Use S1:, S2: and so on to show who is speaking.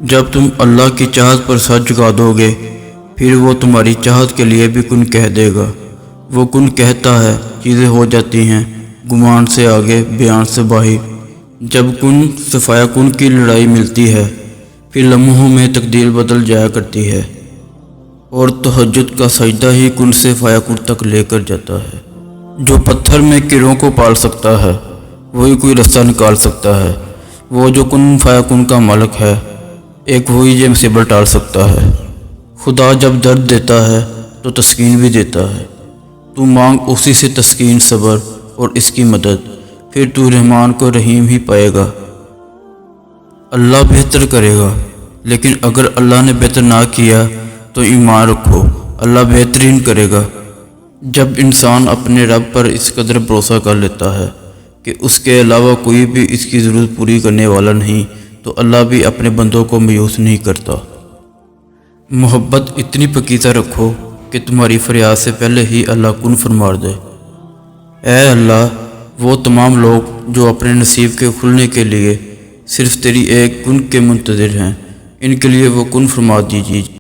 S1: جب تم اللہ کی چاہت پر سر جھکا دو گے پھر وہ تمہاری چاہت کے لیے بھی کن کہہ دے گا۔ وہ کن کہتا ہے، چیزیں ہو جاتی ہیں، گمان سے آگے بیان سے باہر۔ جب کن سے فیا کن کی لڑائی ملتی ہے پھر لمحوں میں تقدیر بدل جایا کرتی ہے، اور تہجد کا سجدہ ہی کن سے فیا کن تک لے کر جاتا ہے۔ جو پتھر میں کیڑوں کو پال سکتا ہے وہی کوئی رستہ نکال سکتا ہے۔ وہ جو کن فیا کن کا مالک ہے ایک وہی یہ مصیبت ٹال سکتا ہے۔ خدا جب درد دیتا ہے تو تسکین بھی دیتا ہے۔ تو مانگ اسی سے تسکین، صبر اور اس کی مدد، پھر تو رحمان کو رحیم ہی پائے گا۔ اللہ بہتر کرے گا، لیکن اگر اللہ نے بہتر نہ کیا تو ایمان رکھو، اللہ بہترین کرے گا۔ جب انسان اپنے رب پر اس قدر بھروسہ کر لیتا ہے کہ اس کے علاوہ کوئی بھی اس کی ضرورت پوری کرنے والا نہیں، تو اللہ بھی اپنے بندوں کو مایوس نہیں کرتا۔ محبت اتنی پکیزہ رکھو کہ تمہاری فریاد سے پہلے ہی اللہ کن فرما دے۔ اے اللہ، وہ تمام لوگ جو اپنے نصیب کے کھلنے کے لیے صرف تیری ایک کن کے منتظر ہیں، ان کے لیے وہ کن فرما دیجیے۔